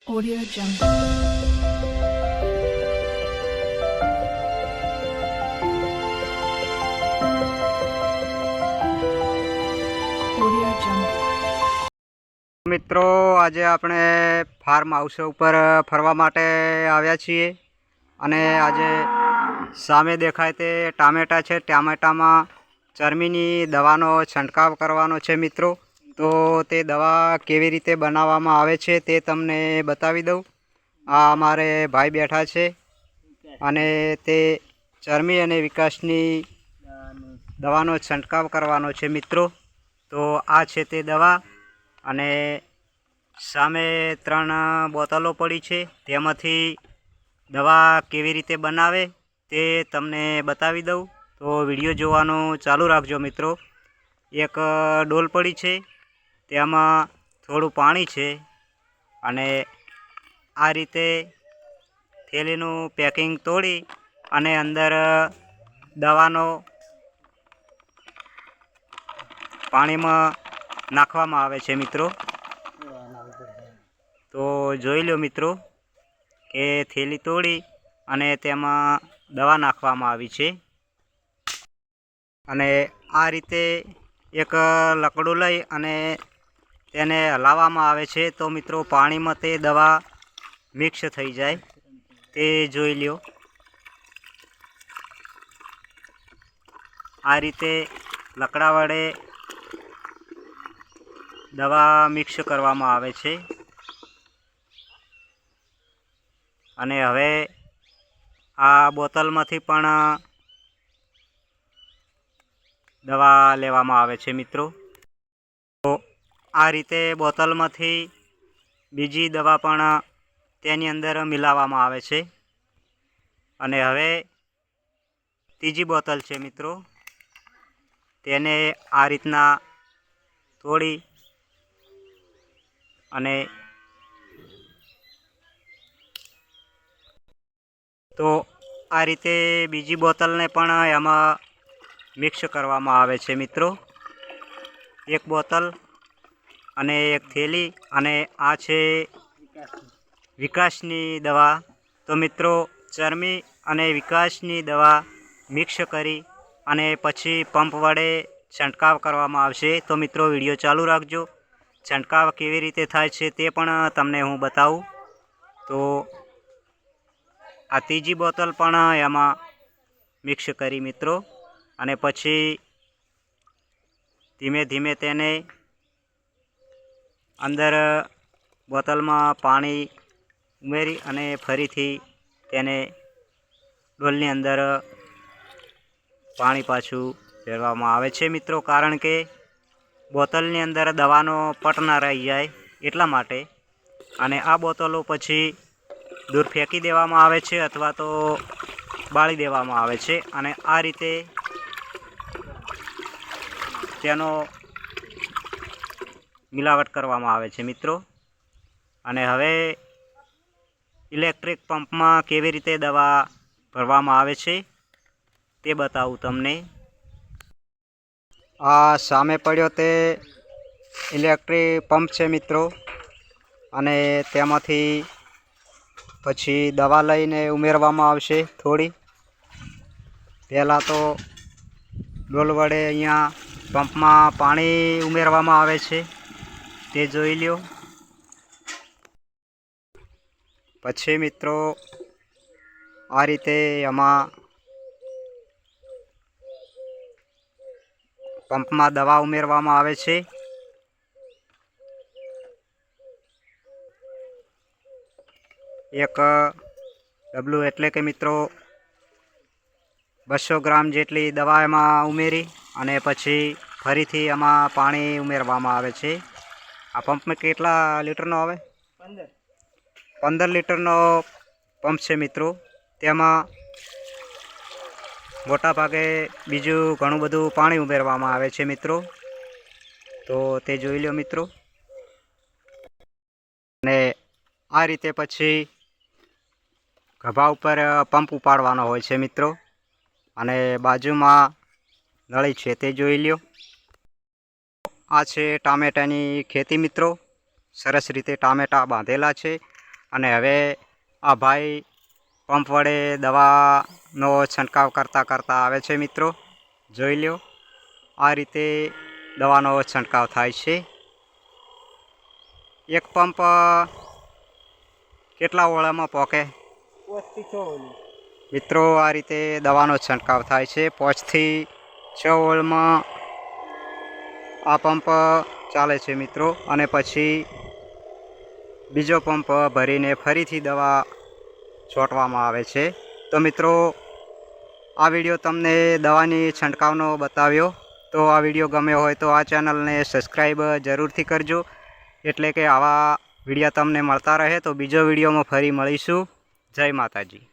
Audio Jungle. Audio Jungle. મિત્રો આજે આપણે ફાર્મ હાઉસ ઉપર ફરવા માટે આવ્યા છીએ અને આજે સામે દેખાય તે ટામેટા છે. ટામેટામાં ચરમીની દવાનો છંટકાવ કરવાનો છે મિત્રો. તો તે દવા કેવી રીતે બનાવવામાં આવે છે તે તમને બતાવી દઉં. આ અમારે ભાઈ બેઠા છે અને તે ચરમી અને વિકાસની દવાનો છંટકાવ કરવાનો છે મિત્રો. તો આ છે તે દવા અને સામે 3 બોટલો પડી છે. તેમાંથી દવા કેવી રીતે બનાવે તે તમને બતાવી દઉં. તો વિડીયો જોવાનું ચાલુ રાખજો મિત્રો. એક ડોલ પડી છે, તેમાં થોડું પાણી છે અને આ રીતે થેલીનું પેકિંગ તોડી અને અંદર દવાનો પાણીમાં નાખવામાં આવે છે મિત્રો. તો જોઈ લો મિત્રો કે થેલી તોડી અને તેમાં દવા નાખવામાં આવી છે અને આ રીતે એક લકડું લઈ અને તેને હલાવવામાં આવે છે. તો મિત્રો પાણીમાં તે દવા મિક્સ થઈ જાય તે જોઈ લ્યો. આ રીતે લકડા વડે દવા મિક્સ કરવામાં આવે છે અને હવે આ બોટલમાંથી પણ દવા લેવામાં આવે છે મિત્રો. તો આ રીતે બોટલમાંથી બીજી દવા પણ તેની અંદર મિલાવવામાં આવે છે અને હવે ત્રીજી બોટલ છે મિત્રો. તેને આ રીતના તોડી અને તો આ રીતે બીજી બોટલને પણ એમાં મિક્સ કરવામાં આવે છે મિત્રો. એક બોટલ અને એક થેલી અને આ છે વિકાસની દવા. તો મિત્રો ચરમી અને વિકાસની દવા મિક્સ કરી અને પછી પંપ વડે છંટકાવ કરવામાં આવશે. તો મિત્રો વિડીયો ચાલુ રાખજો. છંટકાવ કેવી રીતે થાય છે તે પણ તમને હું બતાવું. તો આ ત્રીજી બોટલ પણ એમાં મિક્સ કરી મિત્રો અને પછી ધીમે ધીમે તેને અંદર બોટલમાં પાણી ઉમેરી અને ફરીથી તેને ડોલની અંદર પાણી પાછું ભરવામાં આવે છે મિત્રો. કારણ કે બોટલની અંદર દવાનો પટ ના રહી જાય એટલા માટે. અને આ બોટલો પછી દૂર ફેંકી દેવામાં આવે છે અથવા તો બાળી દેવામાં આવે છે અને આ રીતે તેનો મિલાવટ કરવામાં આવે છે મિત્રો. અને હવે ઇલેક્ટ્રિક પંપમાં કેવી રીતે દવા ભરવામાં આવે છે તે બતાવું તમને. આ સામે પડ્યો તે ઇલેક્ટ્રિક પંપ છે મિત્રો અને તેમાંથી પછી દવા લઈને ઉમેરવામાં આવશે થોડી. પહેલાં તો ડોલ વડે અહીંયા પંપમાં પાણી ઉમેરવામાં આવે છે તે જોઈ લ્યો. પછી મિત્રો આ રીતે એમાં પંપમાં દવા ઉમેરવામાં આવે છે. એક ડબલું એટલે કે મિત્રો 200 ગ્રામ જેટલી દવા એમાં ઉમેરી અને પછી ફરીથી એમાં પાણી ઉમેરવામાં આવે છે. આ પંપમાં કેટલા લીટરનો આવે? 15 લીટરનો પંપ છે મિત્રો. તેમાં મોટા ભાગે બીજું ઘણું બધું પાણી ઉમેરવામાં આવે છે મિત્રો. તો તે જોઈ લો મિત્રો. અને આ રીતે પછી ગભા ઉપર પંપ ઉપાડવાનો હોય છે મિત્રો અને બાજુમાં નળી છે તે જોઈ લ્યો. આ છે ટામેટાની ખેતી મિત્રો. સરસ રીતે ટામેટા બાંધેલા છે અને હવે આ ભાઈ પંપ વડે દવાનો છંટકાવ કરતાં આવે છે મિત્રો. જોઈ લો, આ રીતે દવાનો છંટકાવ થાય છે. એક પંપ કેટલા ઓળામાં પોકે? 5 થી 6 ઓળી. મિત્રો આ રીતે દવાનો છંટકાવ થાય છે. 5 થી 6 ઓળમાં આ પંપ ચાલે છે મિત્રો. અને પછી બીજો પંપ ભરીને ફરીથી દવા છોટવામાં આવે છે. તો મિત્રો આ વિડીયો તમને દવાની છંટકાવનો બતાવ્યો. તો આ વિડીયો ગમ્યો હોય તો આ ચેનલને સબસ્ક્રાઈબ જરૂરથી કરજો, એટલે કે આવા વિડીયો તમને મળતા રહે. તો બીજો વિડીયોમાં ફરી મળીશું. જય માતાજી.